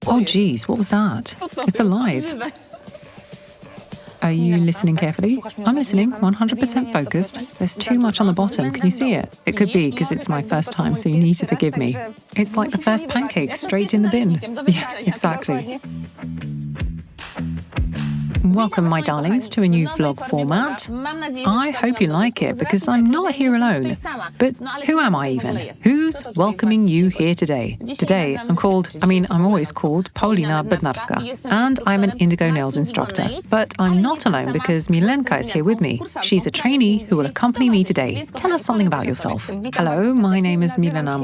Oh geez, what was that? It's alive. Are you listening carefully? I'm listening, 100% focused. There's too much on the bottom, can you see it? It could be because it's my first time, so you need to forgive me. It's like the first pancake, straight in the bin. Yes, exactly. Welcome, my darlings, to a new vlog format. I hope you like it because I'm not here alone. But who am I even? Who's welcoming you here today? Today, I'm always called Paulina Bednarska, and I'm an Indigo Nails instructor. But I'm not alone because Milena is here with me. She's a trainee who will accompany me today. Tell us something about yourself. Hello, my name is Milena.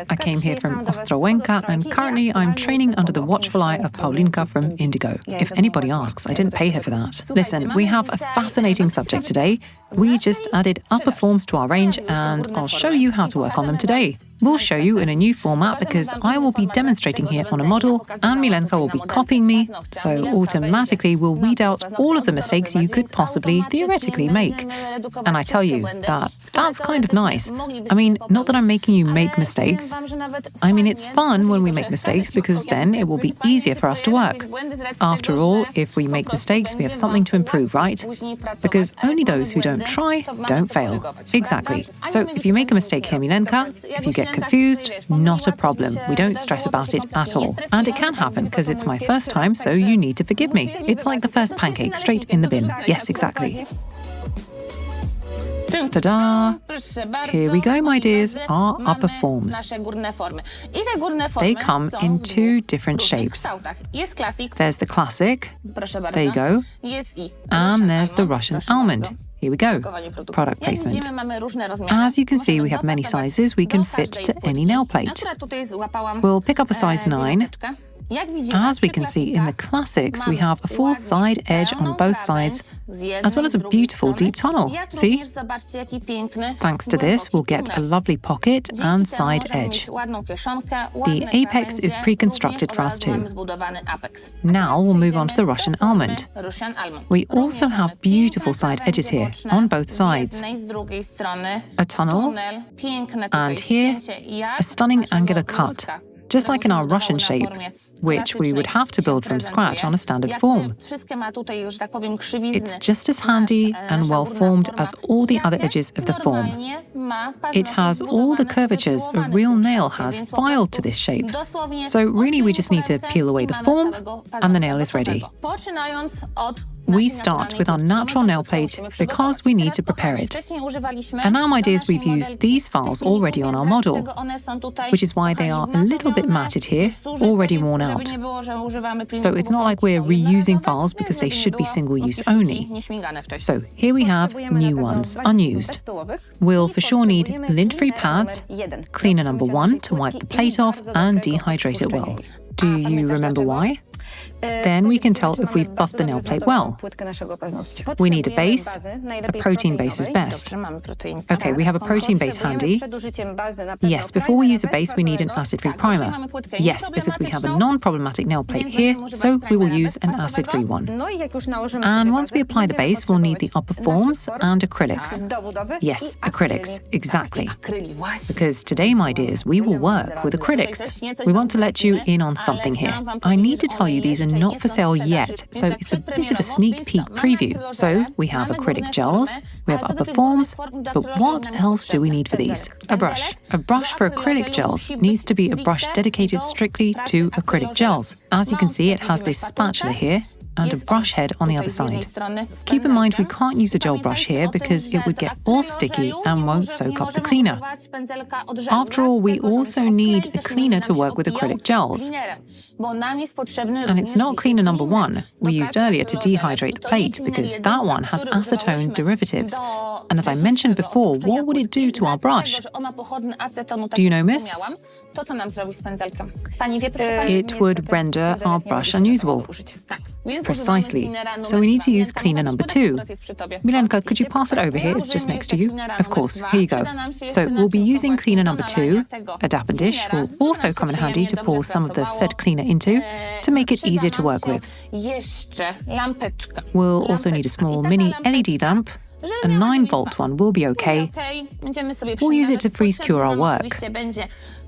I came here from Ostrołęka, and currently I'm training under the watchful eye of Paulinka from Indigo. If anybody asks, I didn't pay her for that. Listen, we have a fascinating subject today. We just added upper forms to our range, and I'll show you how to work on them today. We'll show you in a new format because I will be demonstrating here on a model and Milena will be copying me, so automatically we'll weed out all of the mistakes you could possibly theoretically make. And I tell you, that's kind of nice. Not that I'm making you make mistakes. It's fun when we make mistakes because then it will be easier for us to work. After all, if we make mistakes, we have something to improve, right? Because only those who don't try, don't fail. Exactly. So if you make a mistake here, Milena, if you get confused, not a problem. We don't stress about it at all. And it can happen because it's my first time, so you need to forgive me. It's like the first pancake, straight in the bin. Yes, exactly. Ta-da! Here we go, my dears, our upper forms. They come in two different shapes. There's the classic, there you go, and there's the Russian almond. Here we go, product placement. As you can see, we have many sizes we can fit to any nail plate. We'll pick up a size 9. As we can see in the classics, we have a full side edge on both sides, as well as a beautiful deep tunnel. See? Thanks to this, we'll get a lovely pocket and side edge. The apex is pre-constructed for us too. Now we'll move on to the Russian almond. We also have beautiful side edges here, on both sides. A tunnel, and here, a stunning angular cut. Just like in our Russian shape, which we would have to build from scratch on a standard form. It's just as handy and well formed as all the other edges of the form. It has all the curvatures a real nail has filed to this shape. So really we just need to peel away the form and the nail is ready. We start with our natural nail plate because we need to prepare it. And now, my dears, we've used these files already on our model, which is why they are a little bit matted here, already worn out. So it's not like we're reusing files because they should be single-use only. So here we have new ones, unused. We'll for sure need lint-free pads, cleaner number 1 to wipe the plate off and dehydrate it well. Do you remember why? Then we can tell if we've buffed the nail plate well. We need a base. A protein base is best. Okay, we have a protein base handy. Yes, before we use a base, we need an acid-free primer. Yes, because we have a non-problematic nail plate here, so we will use an acid-free one. And once we apply the base, we'll need the upper forms and acrylics. Yes, acrylics, exactly. Because today, my dears, we will work with acrylics. We want to let you in on something here. I need to tell you these are not for sale yet, so it's a bit of a sneak peek preview. So we have acrylic gels, we have upper forms, but what else do we need for these? A brush. A brush for acrylic gels needs to be a brush dedicated strictly to acrylic gels. As you can see, it has this spatula here and a brush head on the other side. Keep in mind we can't use a gel brush here because it would get all sticky and won't soak up the cleaner. After all, we also need a cleaner to work with acrylic gels. And it's not cleaner number 1 we used earlier to dehydrate the plate because that one has acetone derivatives. And as I mentioned before, what would it do to our brush? Do you know, miss? It would render our brush unusable. Precisely. So we need to use cleaner number 2. Milena, could you pass it over here? It's just next to you. Of course, here you go. So we'll be using cleaner number 2. A dapper dish will also come in handy to pour some of the said cleaner into to make it easier to work with. We'll also need a small mini LED lamp a 9-volt one will be okay. We'll use it to freeze-cure our work.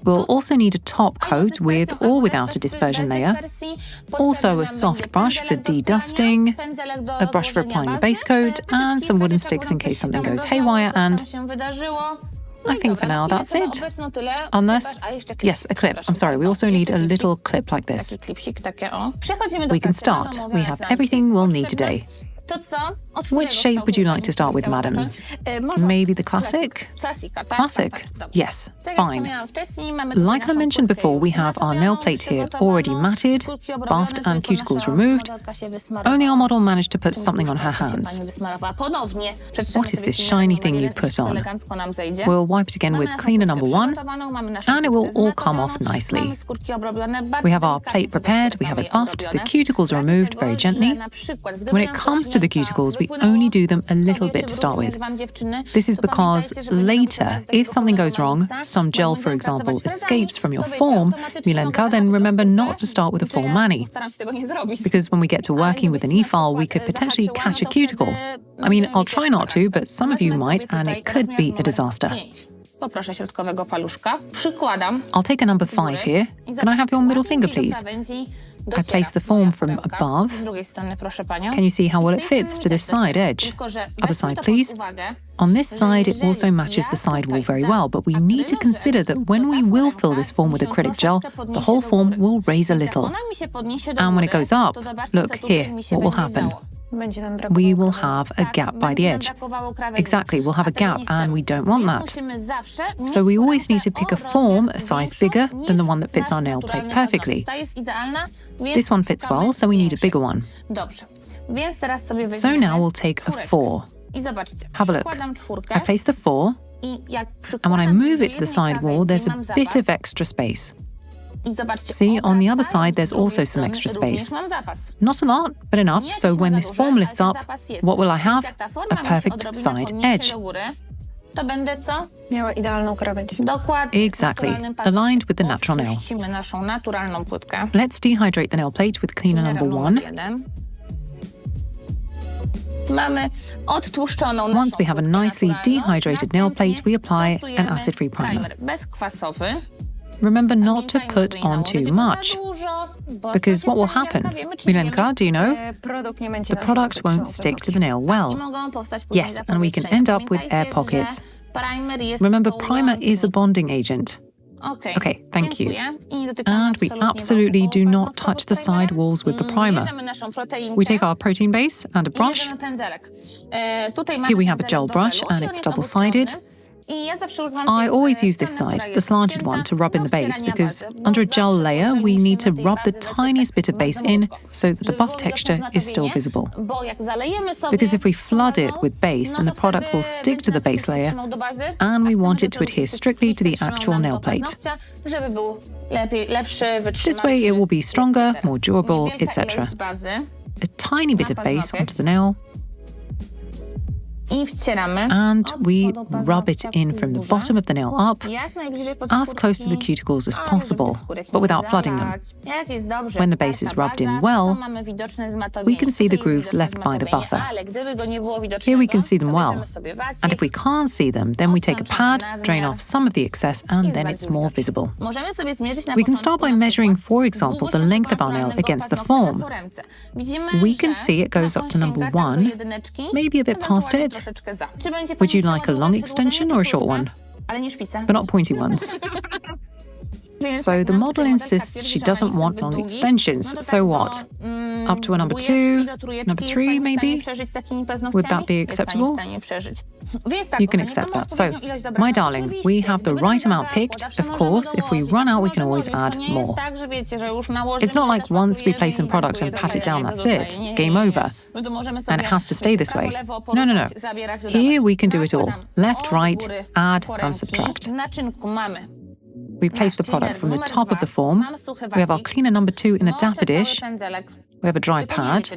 We'll also need a top coat with or without a dispersion layer, also a soft brush for de-dusting, a brush for applying the base coat, and some wooden sticks in case something goes haywire, and I think for now that's it. Unless, yes, a clip. I'm sorry, we also need a little clip like this. We can start. We have everything we'll need today. Which shape would you like to start with, madam? Maybe the classic? Classic? Yes, fine. Like I mentioned before, we have our nail plate here already matted, buffed and cuticles removed. Only our model managed to put something on her hands. What is this shiny thing you put on? We'll wipe it again with cleaner number 1, and it will all come off nicely. We have our plate prepared, we have it buffed, the cuticles are removed very gently. When it comes to the cuticles, we only do them a little bit to start with. This is because later, if something goes wrong, some gel, for example, escapes from your form, Milenka, then remember not to start with a full mani. Because when we get to working with an e-file, we could potentially catch a cuticle. I mean, I'll try not to, but some of you might, and it could be a disaster. I'll take a number 5 here. Can I have your middle finger, please? I place the form from above. Can you see how well it fits to this side edge? Other side, please. On this side, it also matches the side wall very well, but we need to consider that when we will fill this form with acrylic gel, the whole form will raise a little. And when it goes up, look here, what will happen? We will have a gap by the edge. Exactly, we'll have a gap, and we don't want that. So we always need to pick a form a size bigger than the one that fits our nail plate perfectly. This one fits well, so we need a bigger one. So now we'll take a 4. Have a look. I place the 4, and when I move it to the side wall, there's a bit of extra space. See, on the other side, there's also some extra space. Not a lot, but enough, so when this form lifts up, what will I have? A perfect side edge. Exactly, aligned with the natural nail. Let's dehydrate the nail plate with cleaner number 1. Once we have a nicely dehydrated nail plate, we apply an acid-free primer. Remember not to put on too much, because what will happen? Milenka, do you know? The product won't stick to the nail well. Yes, and we can end up with air pockets. Remember, primer is a bonding agent. Okay, thank you. And we absolutely do not touch the side walls with the primer. We take our protein base and a brush. Here we have a gel brush, and it's double-sided. I always use this side, the slanted one, to rub in the base, because under a gel layer, we need to rub the tiniest bit of base in so that the buff texture is still visible. Because if we flood it with base, then the product will stick to the base layer, and we want it to adhere strictly to the actual nail plate. This way it will be stronger, more durable, etc. A tiny bit of base onto the nail, and we rub it in from the bottom of the nail up, as close to the cuticles as possible, but without flooding them. When the base is rubbed in well, we can see the grooves left by the buffer. Here we can see them well, and if we can't see them, then we take a pad, drain off some of the excess, and then it's more visible. We can start by measuring, for example, the length of our nail against the form. We can see it goes up to number 1, maybe a bit past it. Would you like a long extension or a short one? But not pointy ones. So the model insists she doesn't want long extensions. So what? Up to a number 2, number 3 maybe? Would that be acceptable? You can accept that. So, my darling, we have the right amount picked. Of course, if we run out, we can always add more. It's not like once we place some product and pat it down, that's it. Game over. And it has to stay this way. No. Here we can do it all. Left, right, add and subtract. We place the product from the top of the form. We have our cleaner number 2 in the dapper dish. We have a dry pad.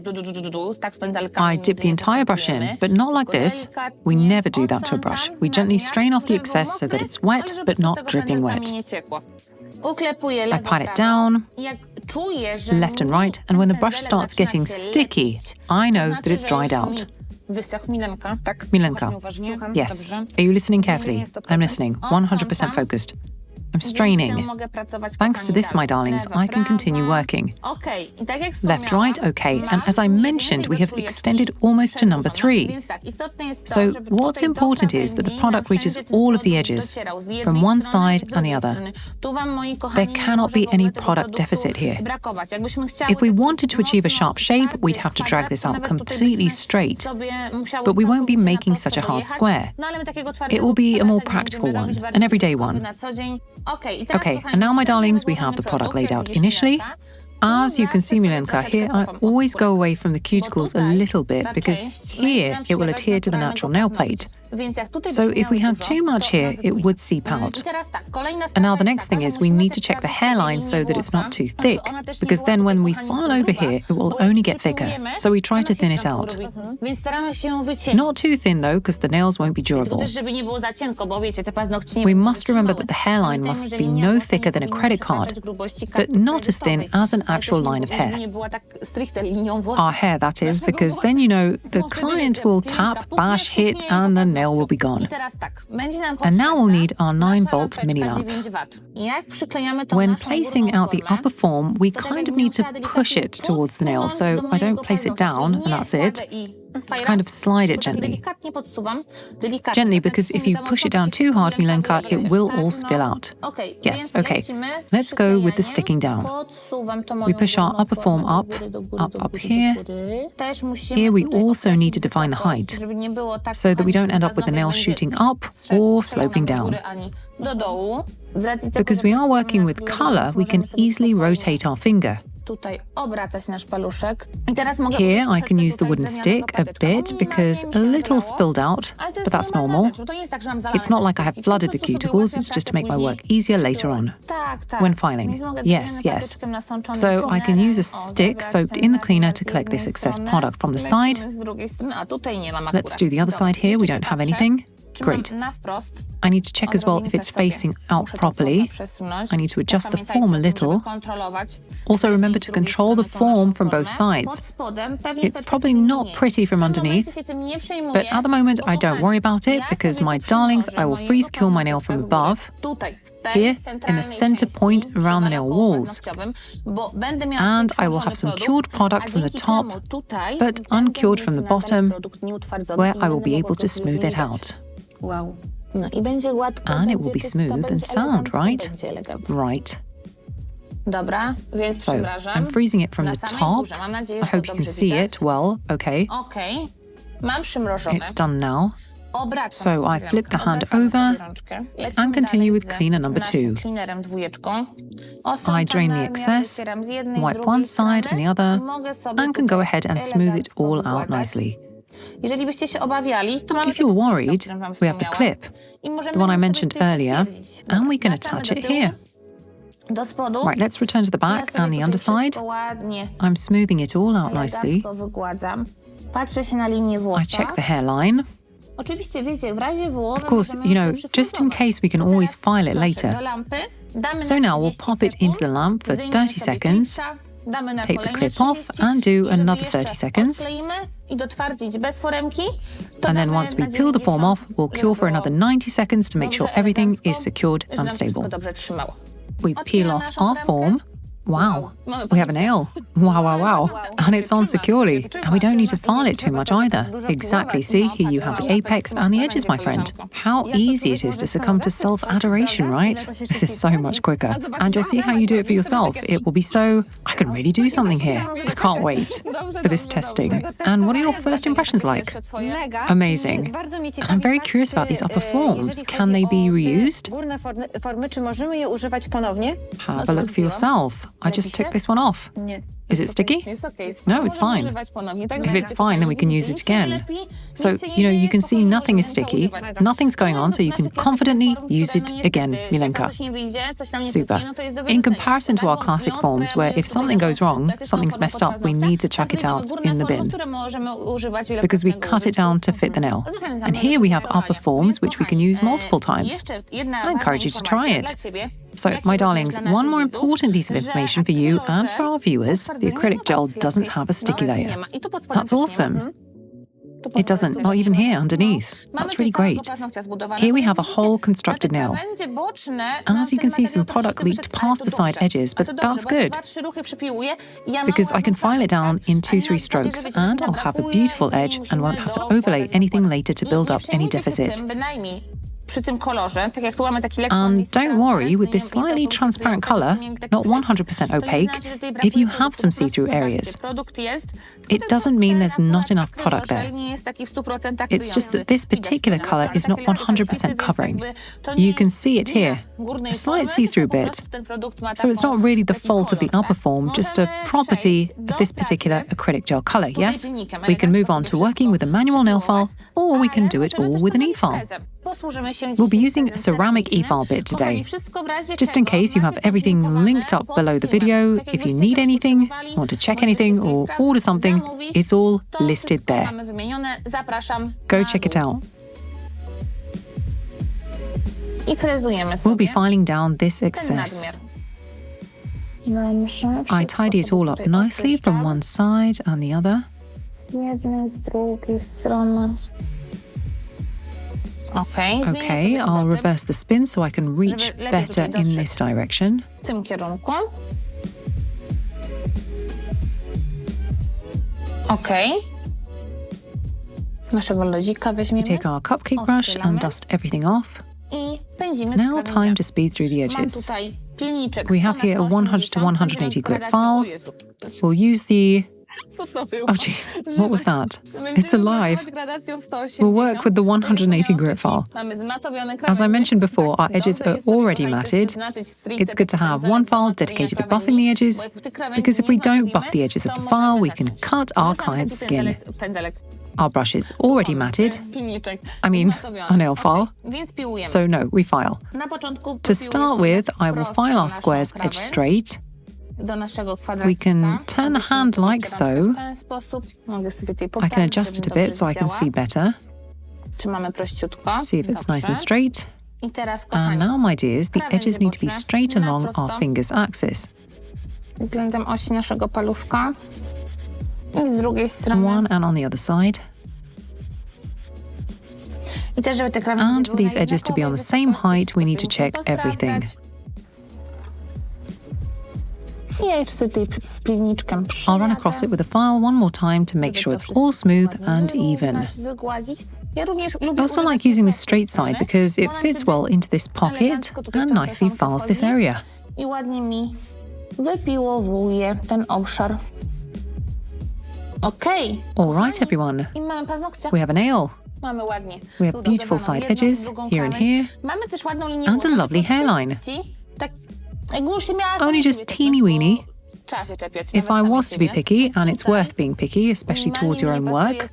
I dip the entire brush in, but not like this. We never do that to a brush. We gently strain off the excess so that it's wet, but not dripping wet. I pat it down, left and right, and when the brush starts getting sticky, I know that it's dried out. Milenka. Yes. Are you listening carefully? I'm listening. 100% focused. I'm straining. Thanks to this, my darlings, I can continue working. Left, right, okay. And as I mentioned, we have extended almost to number 3. So what's important is that the product reaches all of the edges, from one side and the other. There cannot be any product deficit here. If we wanted to achieve a sharp shape, we'd have to drag this out completely straight. But we won't be making such a hard square. It will be a more practical one, an everyday one. Okay, and now, my darlings, we have the product laid out initially. As you can see, Milenka, here I always go away from the cuticles a little bit because here it will adhere to the natural nail plate. So if we had too much here, it would seep out. And now the next thing is we need to check the hairline so that it's not too thick, because then when we file over here, it will only get thicker. So we try to thin it out. Not too thin though, because the nails won't be durable. We must remember that the hairline must be no thicker than a credit card, but not as thin as an actual line of hair. Our hair, that is, because then the client will tap, bash, hit, and the nail will be gone. And now we'll need our 9-volt mini lamp. When placing out the upper form, we kind of need to push it towards the nail, so I don't place it down, and that's it. Kind of slide it gently. Gently, because if you push it down too hard, Milenka, it will all spill out. Yes, okay. Let's go with the sticking down. We push our upper form up here. Here we also need to define the height, so that we don't end up with the nail shooting up or sloping down. Because we are working with color, we can easily rotate our finger. Here I can use the wooden stick a bit because a little spilled out, but that's normal. It's not like I have flooded the cuticles, it's just to make my work easier later on, when filing. Yes. So I can use a stick soaked in the cleaner to collect this excess product from the side. Let's do the other side here, we don't have anything. Great. I need to check as well if it's facing out properly. I need to adjust the form a little. Also remember to control the form from both sides. It's probably not pretty from underneath, but at the moment I don't worry about it because, my darlings, I will freeze cure my nail from above, here in the center point around the nail walls. And I will have some cured product from the top, but uncured from the bottom, where I will be able to smooth it out. Wow. And it will be smooth and sound, right? Right. So, I'm freezing it from the top. I hope you can see it well. Okay. It's done now. So I flip the hand over and continue with cleaner number 2. I drain the excess, wipe one side and the other, and can go ahead and smooth it all out nicely. If you're worried, we have the clip, the one I mentioned earlier, and we can attach it here. Right, let's return to the back and the underside. I'm smoothing it all out nicely. I check the hairline. Of course, just in case we can always file it later. So now we'll pop it into the lamp for 30 seconds. Take the clip off and do another 30 seconds. And then once we peel the form off, we'll cure for another 90 seconds to make sure everything is secured and stable. We peel off our form. Wow, we have a nail. Wow. And it's on securely. And we don't need to file it too much either. Exactly, see, here you have the apex and the edges, my friend. How easy it is to succumb to self-adoration, right? This is so much quicker. And you'll see how you do it for yourself. It will be so, I can really do something here. I can't wait for this testing. And what are your first impressions like? Amazing. And I'm very curious about these upper forms. Can they be reused? Have a look for yourself. I just took this one off. Is it sticky? No, it's fine. If it's fine, then we can use it again. So, you can see nothing is sticky, nothing's going on, so you can confidently use it again, Milenka. Super. In comparison to our classic forms, where if something goes wrong, something's messed up, we need to chuck it out in the bin, because we cut it down to fit the nail. And here we have upper forms, which we can use multiple times. I encourage you to try it. So, my darlings, one more important piece of information for you and for our viewers: the acrylic gel doesn't have a sticky layer. That's awesome. It doesn't, not even here underneath. That's really great. Here we have a whole constructed nail. As you can see, some product leaked past the side edges, but that's good, because I can file it down in 2-3 strokes, and I'll have a beautiful edge and won't have to overlay anything later to build up any deficit. And don't worry, with this slightly transparent colour, not 100% opaque, if you have some see-through areas, it doesn't mean there's not enough product there. It's just that this particular colour is not 100% covering. You can see it here, a slight see-through bit. So it's not really the fault of the upper form, just a property of this particular acrylic gel colour, yes? We can move on to working with a manual nail file, or we can do it all with an e-file. We'll be using a ceramic e-file bit today. Just in case you have everything linked up below the video, if you need anything, want to check anything, or order something, it's all listed there. Go check it out. We'll be filing down this excess. I tidy it all up nicely from one side and the other. Okay, I'll reverse the spin so I can reach better in this direction. You take our cupcake brush and dust everything off. Now time to speed through the edges. We have here a 100 to 180 grit file. We'll use the... Oh jeez, what was that? It's alive. We'll work with the 180 grit file. As I mentioned before, our edges are already matted. It's good to have one file dedicated to buffing the edges, because if we don't buff the edges of the file, we can cut our client's skin. Our brush is already matted. I mean, a nail file. So no, we file. To start with, I will file our squares edge straight. We can turn the hand like so. I can adjust it a bit so I can see better. See if it's nice and straight. And now, my dears, the edges need to be straight along our finger's axis. One and on the other side. And for these edges to be on the same height, we need to check everything. I'll run across it with a file one more time to make sure it's all smooth and even. I also like using this straight side because it fits well into this pocket and nicely files this area. All right, everyone. We have a nail. We have beautiful side edges, here and here, and a lovely hairline. Only just teeny-weeny. If I was to be picky, and it's worth being picky, especially towards your own work,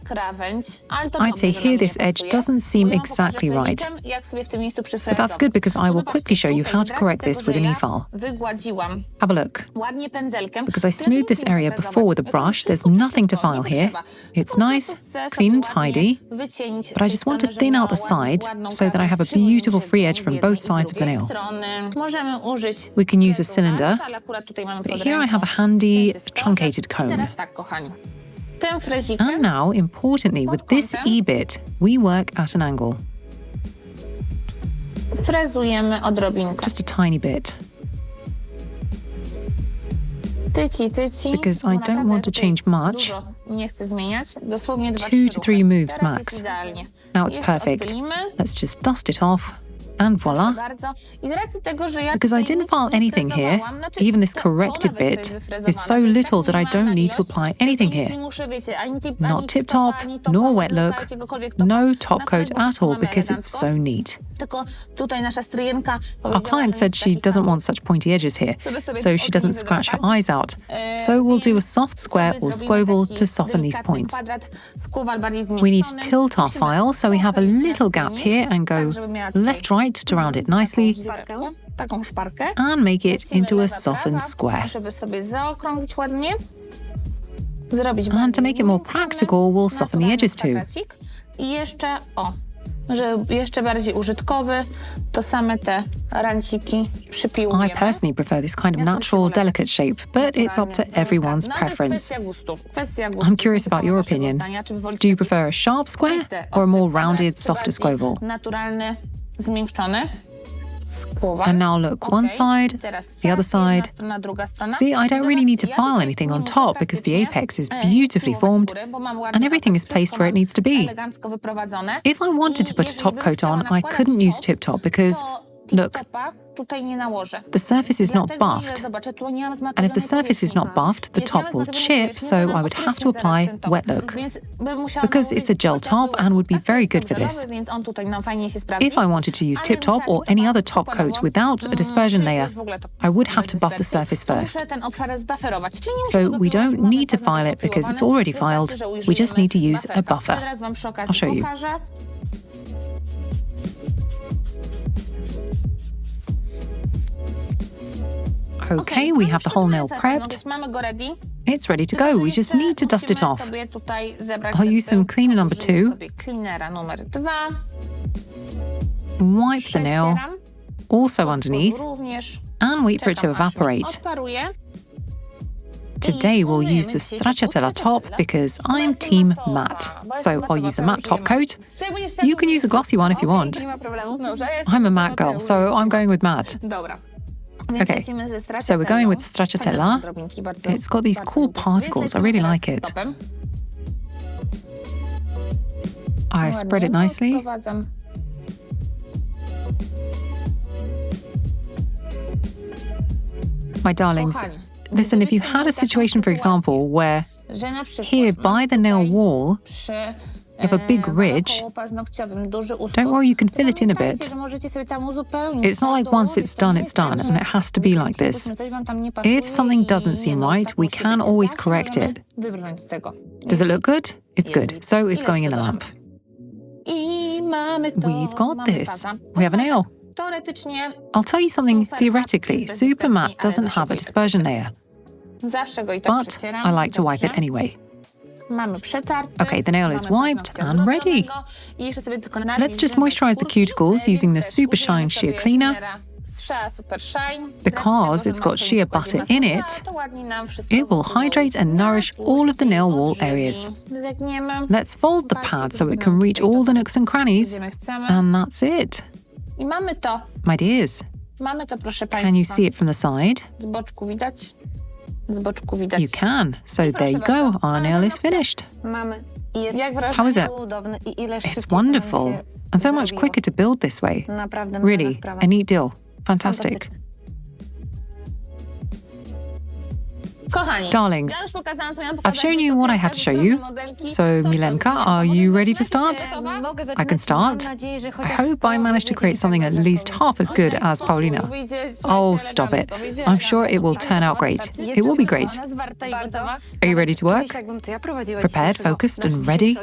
I'd say here this edge doesn't seem exactly right. But that's good because I will quickly show you how to correct this with an e-file. Have a look. Because I smoothed this area before with a brush, there's nothing to file here. It's nice, clean and tidy, but I just want to thin out the side so that I have a beautiful free edge from both sides of the nail. We can use a cylinder, but here I have a handy truncated comb. And now, importantly, with this E-bit, we work at an angle. Just a tiny bit. Because I don't want to change much. 2 to 3 moves max. Now it's perfect. Let's just dust it off. And voila. Because I didn't file anything here, even this corrected bit is so little that I don't need to apply anything here. Not tip-top, nor wet look, no top coat at all because it's so neat. Our client said she doesn't want such pointy edges here, so she doesn't scratch her eyes out. So we'll do a soft square or squoval to soften these points. We need to tilt our file so we have a little gap here and go left-right to round it nicely and make it into a softened square. And to make it more practical, we'll soften the edges too. że jeszcze bardziej użytkowy, to same te ranciki przypiłujemy. I personally prefer this kind of natural, delicate shape, but it's up to everyone's preference. I'm curious about your opinion. Do you prefer a sharp square or a more rounded, softer squoval? Naturalny, zmiękczony. And now look, one side, the other side. See, I don't really need to file anything on top because the apex is beautifully formed and everything is placed where it needs to be. If I wanted to put a top coat on, I couldn't use tip top because, look, the surface is not buffed. And if the surface is not buffed, the top will chip, so I would have to apply wet look. Because it's a gel top and would be very good for this. If I wanted to use tip top or any other top coat without a dispersion layer, I would have to buff the surface first. So we don't need to file it because it's already filed. We just need to use a buffer. I'll show you. Okay, we have the whole nail prepped. It's ready to go. We just need to dust it off. I'll use some cleaner number 2. Wipe the nail, also underneath, and wait for it to evaporate. Today we'll use the stracciatella top because I'm team matte. So I'll use a matte top coat. You can use a glossy one if you want. I'm a matte girl, so I'm going with matte. Okay, so we're going with stracciatella. It's got these cool particles, I really like it. I spread it nicely. My darlings, listen, if you had a situation, for example, where here by the nail wall, you have a big ridge, don't worry, you can fill it in a bit. It's not like once it's done, and it has to be like this. If something doesn't seem right, we can always correct it. Does it look good? It's good, so it's going in the lamp. We've got this. We have a nail. I'll tell you something, theoretically, super matte doesn't have a dispersion layer. But I like to wipe it anyway. Okay, the nail is wiped and ready. Let's just moisturize the cuticles using the Super Shine Sheer Cleaner. Because it's got shea butter in it, it will hydrate and nourish all of the nail wall areas. Let's fold the pad so it can reach all the nooks and crannies. And that's it. My dears, can you see it from the side? You can. So there you go. Our nail is finished. How is it? It's wonderful. And so much quicker to build this way. Really, a neat deal. Fantastic. Darlings, I've shown you what I had to show you. So, Milenka, are you ready to start? I can start. I hope I managed to create something at least half as good as Paulina. Oh, stop it. I'm sure it will turn out great. It will be great. Are you ready to work? Prepared, focused, and ready?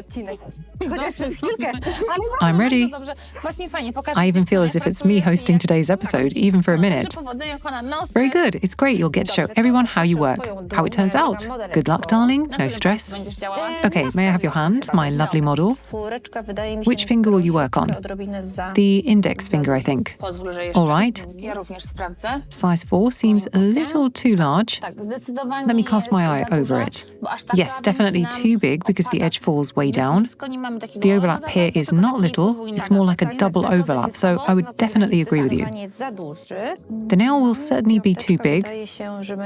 I'm ready. I even feel as if it's me hosting today's episode, even for a minute. Very good. It's great. You'll get to show everyone how you work. How it turns out. Good luck, darling. No stress. Okay, may I have your hand, my lovely model? Which finger will you work on? The index finger, I think. All right. Size 4 seems a little too large. Let me cast my eye over it. Yes, definitely too big because the edge falls way down. The overlap here is not little, it's more like a double overlap, so I would definitely agree with you. The nail will certainly be too big.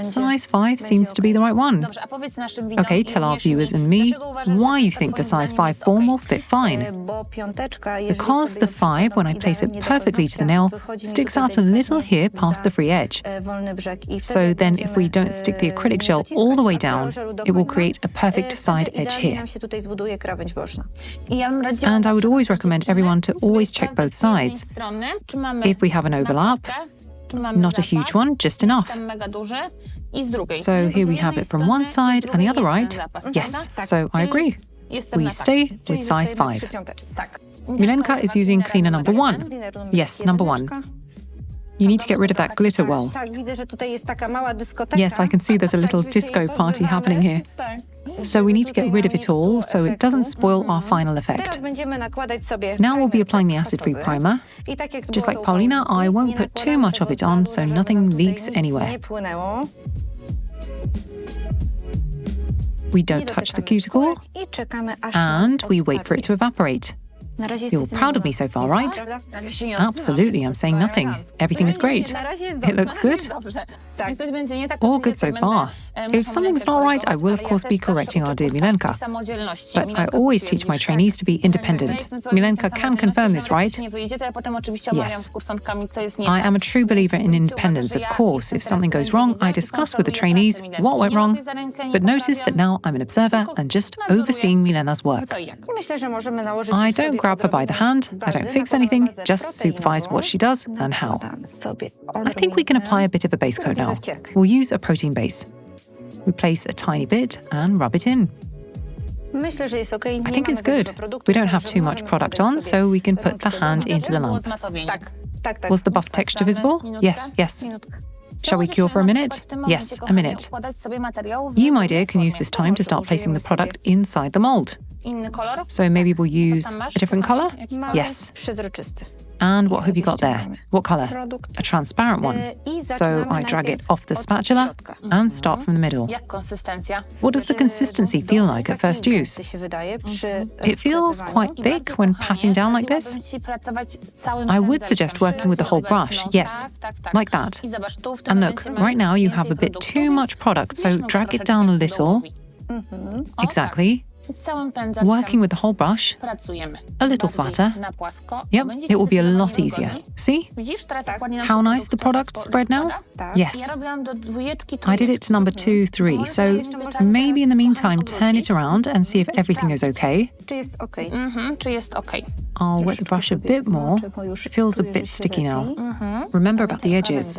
Size 5 seems to be the right one. Okay, tell our viewers and me why you think the size 5 form will fit fine. Because the 5, when I place it perfectly to the nail, sticks out a little here past the free edge. So then if we don't stick the acrylic gel all the way down, it will create a perfect side edge here. And I would always recommend everyone to always check both sides. If we have an overlap, not a huge one, just enough. So here we have it from one side and the other, right? Yes, so I agree. We stay with size 5. Milenka is using cleaner number 1. Yes, number 1. You need to get rid of that glitter well. Yes, I can see there's a little disco party happening here. So we need to get rid of it all so it doesn't spoil our final effect. Now we'll be applying the acid-free primer. Just like Paulina, I won't put too much of it on so nothing leaks anywhere. We don't touch the cuticle, and we wait for it to evaporate. You're proud of me so far, right? Absolutely, I'm saying nothing. Everything is great. It looks good. All good so far. If something's not right, I will of course be correcting our dear Milenka. But I always teach my trainees to be independent. Milenka can confirm this, right? Yes. I am a true believer in independence, of course. If something goes wrong, I discuss with the trainees what went wrong. But notice that now I'm an observer and just overseeing Milena's work. I don't grab her by the hand, I don't fix anything, just supervise what she does and how. I think we can apply a bit of a base coat now. We'll use a protein base. We place a tiny bit and rub it in. I think it's good. We don't have too much product on, so we can put the hand into the lamp. Was the buff texture visible? Yes, yes. Shall we cure for a minute? Yes, a minute. You, my dear, can use this time to start placing the product inside the mold. So maybe we'll use a different color? Yes. And what have you got there? What color? A transparent one. So I drag it off the spatula and start from the middle. What does the consistency feel like at first use? It feels quite thick when patting down like this. I would suggest working with the whole brush, yes, like that. And look, right now you have a bit too much product, so drag it down a little. Exactly. Working with the whole brush, a little flatter. Yep, it will be a lot easier. See? How nice the product spread now? Yes. I did it to number 2, 3, so maybe in the meantime turn it around and see if everything is okay. I'll wet the brush a bit more. It feels a bit sticky now. Remember about the edges.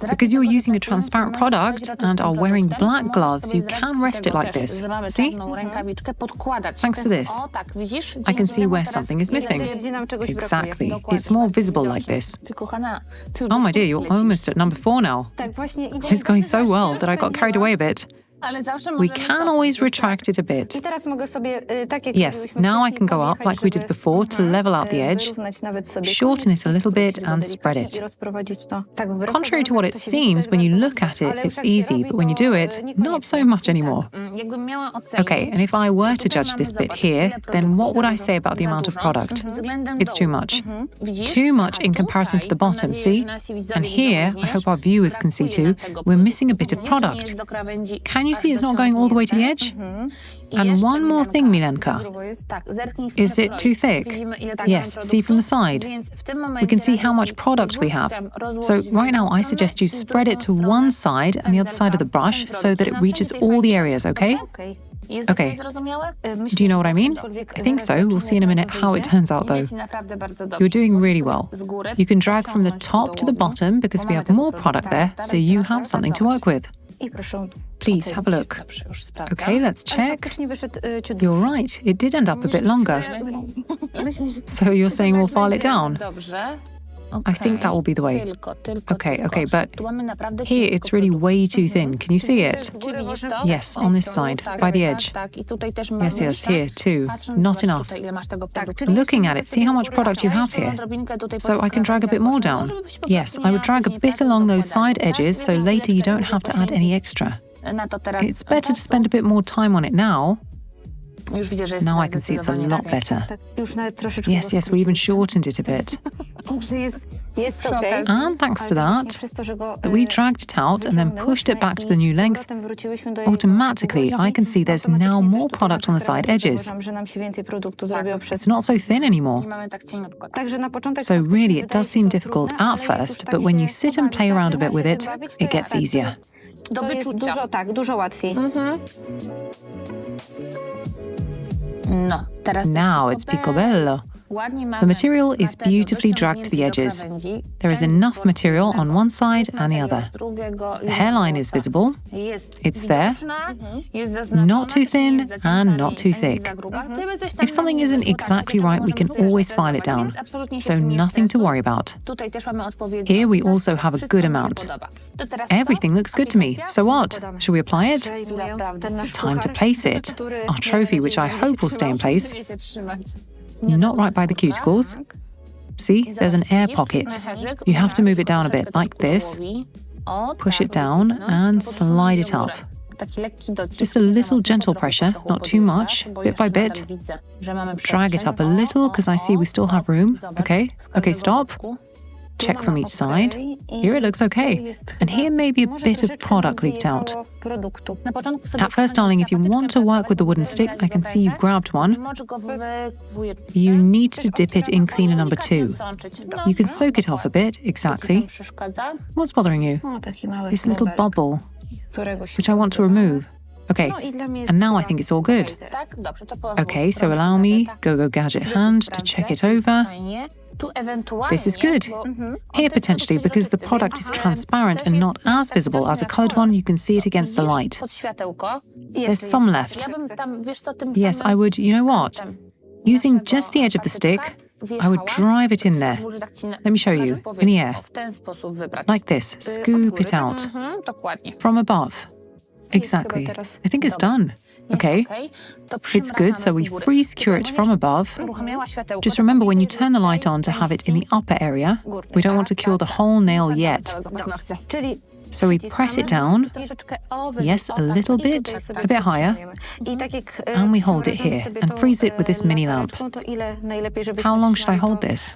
Because you're using a transparent product and are wearing black gloves, you can rest it like this. See? Thanks to this, I can see where something is missing. Exactly. It's more visible like this. Oh my dear, you're almost at number 4 now. It's going so well that I got carried away a bit. We can always retract it a bit. Yes, now I can go up like we did before to level out the edge, shorten it a little bit and spread it. Contrary to what it seems, when you look at it, it's easy, but when you do it, not so much anymore. Okay, and if I were to judge this bit here, then what would I say about the amount of product? It's too much. Too much in comparison to the bottom, see? And here, I hope our viewers can see too, we're missing a bit of product. Can you see it's not going all the way to the edge? And one more thing, Milenka. Is it too thick? Yes, see from the side. We can see how much product we have. So right now I suggest you spread it to one side and the other side of the brush so that it reaches all the areas, okay? Okay. Do you know what I mean? I think so. We'll see in a minute how it turns out though. You're doing really well. You can drag from the top to the bottom because we have more product there, so you have something to work with. Please have a look. Okay, let's check. You're right, it did end up a bit longer. So you're saying we'll file it down? I think that will be the way. Okay, but here it's really way too thin. Can you see it? Yes, on this side, by the edge. Yes, here too. Not enough. Looking at it, see how much product you have here. So I can drag a bit more down. Yes, I would drag a bit along those side edges so later you don't have to add any extra. It's better to spend a bit more time on it now. Now I can see it's a lot better. Yes, we even shortened it a bit. And thanks to that we dragged it out and then pushed it back to the new length, automatically I can see there's now more product on the side edges. It's not so thin anymore. So really it does seem difficult at first, but when you sit and play around a bit with it, it gets easier. Now it's picobello. The material is beautifully dragged to the edges. There is enough material on one side and the other. The hairline is visible. It's there. Not too thin and not too thick. If something isn't exactly right, we can always file it down. So nothing to worry about. Here we also have a good amount. Everything looks good to me. So what? Shall we apply it? Time to place it. Our trophy, which I hope will stay in place. Not right by the cuticles. See, there's an air pocket. You have to move it down a bit, like this. Push it down and slide it up. Just a little gentle pressure, not too much, bit by bit. Drag it up a little, because I see we still have room. Okay, stop. Check from each side. Here it looks okay. And here may be a bit of product leaked out. At first, darling, if you want to work with the wooden stick, I can see you grabbed one. You need to dip it in cleaner number 2. You can soak it off a bit, exactly. What's bothering you? This little bubble, which I want to remove. Okay, and now I think it's all good. Okay, so allow me, Go Gadget hand, to check it over. This is good. Here potentially, because the product is transparent and not as visible as a coloured one, you can see it against the light. There's some left. Yes, I would, you know what? Using just the edge of the stick, I would drive it in there. Let me show you, in the air. Like this, scoop it out. From above. Exactly. I think it's done. Okay. It's good, so we freeze cure it from above. Just remember when you turn the light on to have it in the upper area. We don't want to cure the whole nail yet. So we press it down. Yes, a little bit, a bit higher. And we hold it here and freeze it with this mini lamp. How long should I hold this?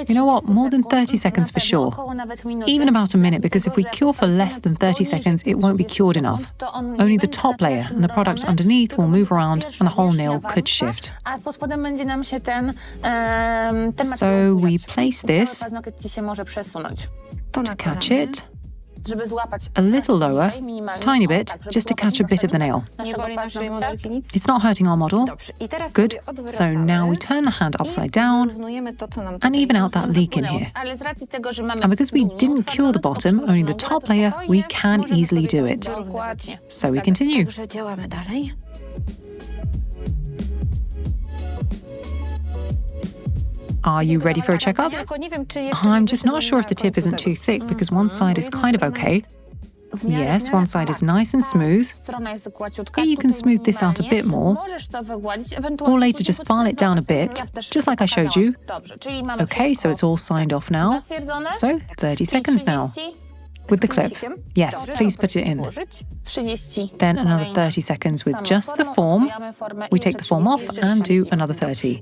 You know what? More than 30 seconds for sure. Even about a minute, because if we cure for less than 30 seconds, it won't be cured enough. Only the top layer and the product underneath will move around and the whole nail could shift. So we place this to catch it. A little lower, tiny bit, just to catch a bit of the nail. It's not hurting our model. Good. So now we turn the hand upside down and even out that leak in here. And because we didn't cure the bottom, only the top layer, we can easily do it. So we continue. Are you ready for a checkup? I'm just not sure if the tip isn't too thick because one side is kind of okay. Yes, one side is nice and smooth. Here you can smooth this out a bit more. Or later just file it down a bit, just like I showed you. Okay, so it's all signed off now. So 30 seconds now. With the clip. Yes, please put it in. Then another 30 seconds with just the form. We take the form off and do another 30.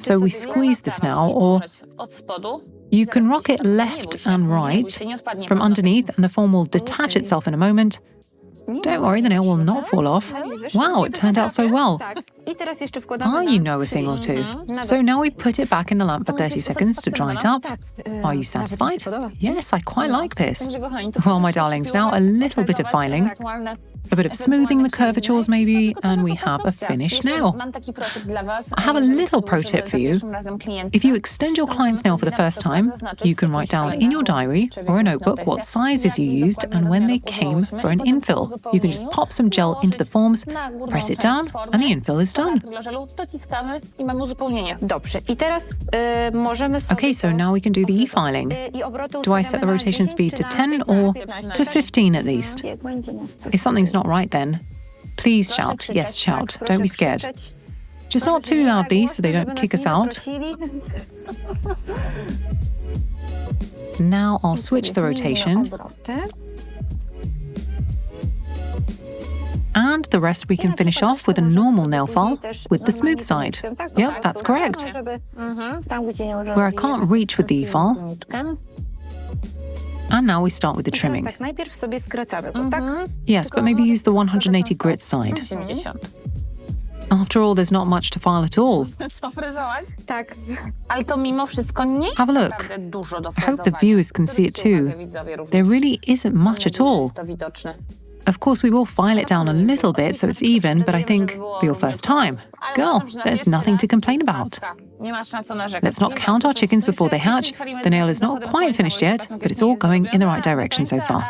So we squeeze this now, or you can rock it left and right from underneath and the form will detach itself in a moment. Don't worry, the nail will not fall off. Wow, it turned out so well. You know a thing or two. So now we put it back in the lamp for 30 seconds to dry it up. Are you satisfied? Yes, I quite like this. Well, my darlings, now a little bit of filing, a bit of smoothing the curvatures maybe, and we have a finished nail. I have a little pro tip for you. If you extend your client's nail for the first time, you can write down in your diary or a notebook what sizes you used and when they came for an infill. You can just pop some gel into the forms, press it down, and the infill is done. Okay, so now we can do the e-filing. Do I set the rotation speed to 10 or to 15 at least? If something's not right then, please shout. Yes, shout. Don't be scared. Just not too loudly so they don't kick us out. Now I'll switch the rotation. And the rest we can finish off with a normal nail file with the smooth side. Yep, that's correct. Where I can't reach with the e-file. And now we start with the trimming. Yes, but maybe use the 180 grit side. After all, there's not much to file at all. Have a look. I hope the viewers can see it too. There really isn't much at all. Of course, we will file it down a little bit so it's even, but I think for your first time, girl, there's nothing to complain about. Let's not count our chickens before they hatch. The nail is not quite finished yet, but it's all going in the right direction so far.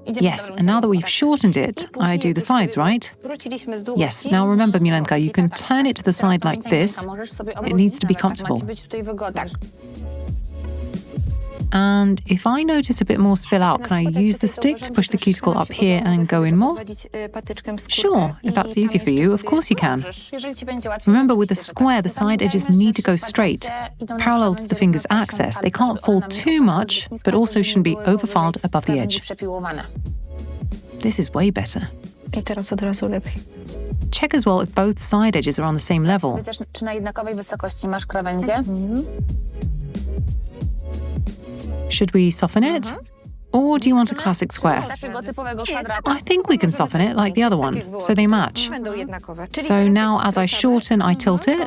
Yes, and now that we've shortened it, I do the sides, right? Yes, now remember, Milenka, you can turn it to the side like this. It needs to be comfortable. And if I notice a bit more spill out, can I use the stick to push the cuticle up here and go in more? Sure, if that's easy for you, of course you can. Remember, with the square, the side edges need to go straight, parallel to the finger's axis. They can't fall too much, but also shouldn't be overfiled above the edge. This is way better. Check as well if both side edges are on the same level. Should we soften it? Or do you want a classic square? I think we can soften it like the other one, so they match. So now as I shorten, I tilt it.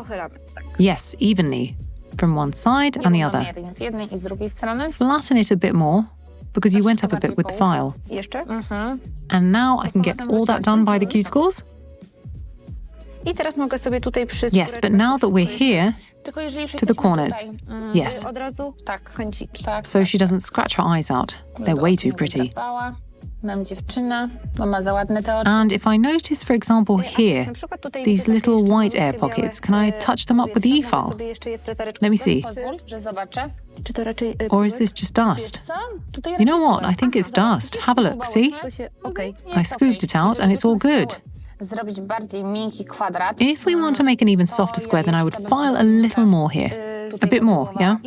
Yes, evenly, from one side and the other. Flatten it a bit more, because you went up a bit with the file. And now I can get all that done by the cuticles. Yes, but now that we're here, to the corners. Yes. So she doesn't scratch her eyes out. They're way too pretty. And if I notice, for example, here, these little white air pockets, can I touch them up with the e-file? Let me see. Or is this just dust? You know what? I think it's dust. Have a look, see? I scooped it out and it's all good. If we want to make an even softer square, then I would file a little more here. A bit more, yeah?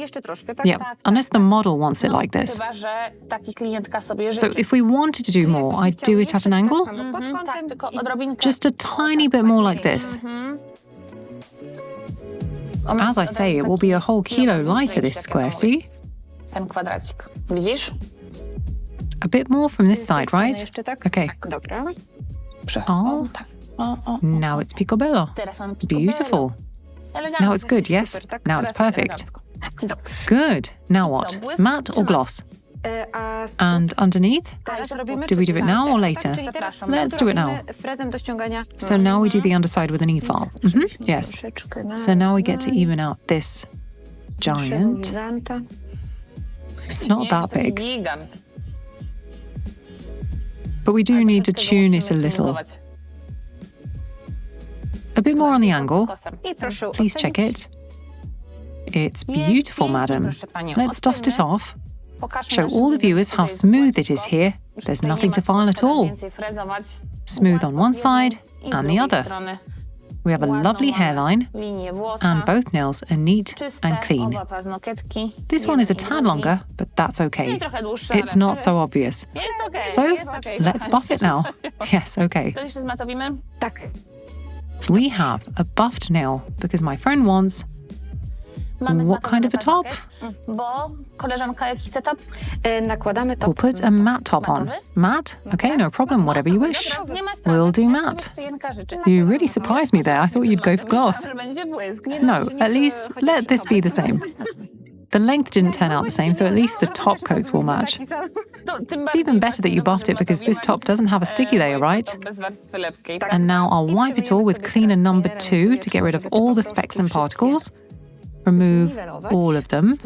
Yeah, unless the model wants it like this. So if we wanted to do more, I'd do it at an angle. Just a tiny bit more like this. As I say, it will be a whole kilo lighter, this square, see? A bit more from this side, right? Okay. Oh, now it's picobello. Beautiful. Now it's good, yes? Now it's perfect. Good. Now what? Matte or gloss? And underneath? Do we do it now or later? Let's do it now. So now we do the underside with an e-file. Yes. So now we get to even out this giant. It's not that big. But we do need to tune it a little. A bit more on the angle. Please check it. It's beautiful, madam. Let's dust it off. Show all the viewers how smooth it is here. There's nothing to file at all. Smooth on one side and the other. We have a lovely hairline, and both nails are neat and clean. This one is a tad longer, but that's okay. It's not so obvious. So, let's buff it now. Yes, okay. We have a buffed nail because my friend wants... What kind of a top? We'll put a matte top on. Matte? Okay, no problem, whatever you wish. We'll do matte. You really surprised me there. I thought you'd go for gloss. No, at least let this be the same. The length didn't turn out the same, so at least the top coats will match. It's even better that you buffed it because this top doesn't have a sticky layer, right? And now I'll wipe it all with cleaner number 2 to get rid of all the specks and particles. Remove all of them.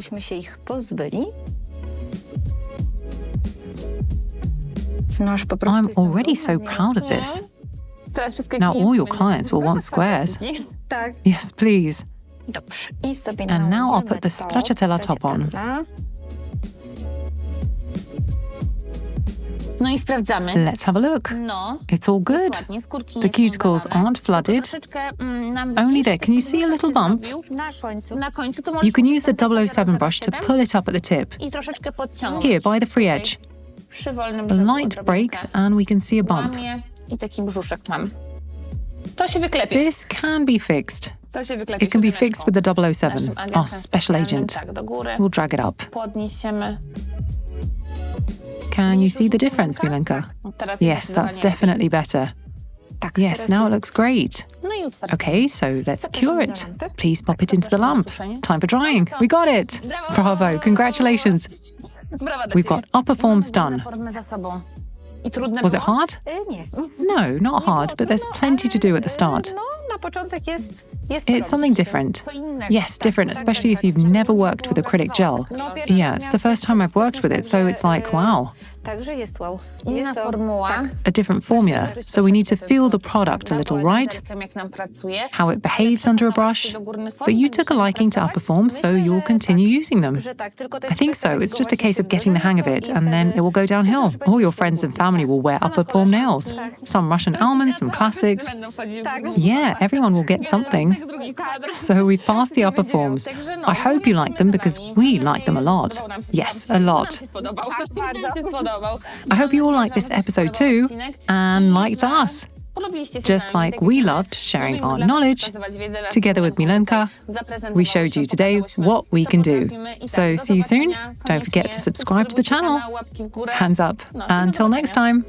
I'm already so proud of this. Now all your clients will want squares. Yes, please. And now I'll put the stracciatella top on. Let's have a lolook. It's all good. The cuticles aren't flooded. Only there. Can you see a little bump? You can use the 007 brush to pull it up at the tip. Here, by the free edge. The light breaks and we can see a bump. This can be fixed. It can be fixed with the 007, our special agent. We'll drag it up. Can you see the difference, Milenka? Yes, that's definitely better. Yes, now it looks great. Okay, so let's cure it. Please pop it into the lamp. Time for drying. We got it! Bravo, congratulations. We've got upper forms done. Was it hard? No, not hard, but there's plenty to do at the start. It's something different. Yes, different, especially if you've never worked with acrylic gel. Yeah, it's the first time I've worked with it, so it's like, wow. A different formula, so we need to feel the product a little, right? How it behaves under a brush. But you took a liking to upper forms, so you'll continue using them. I think so. It's just a case of getting the hang of it, and then it will go downhill. All your friends and family will wear upper form nails. Some Russian almonds, some classics. Yeah, everyone will get something. So we've passed the upper forms. I hope you like them because we like them a lot. Yes, a lot. I hope you all liked this episode too, and liked us. Just like we loved sharing our knowledge. Together with Milenka, we showed you today what we can do. So see you soon. Don't forget to subscribe to the channel. Hands up. Until next time.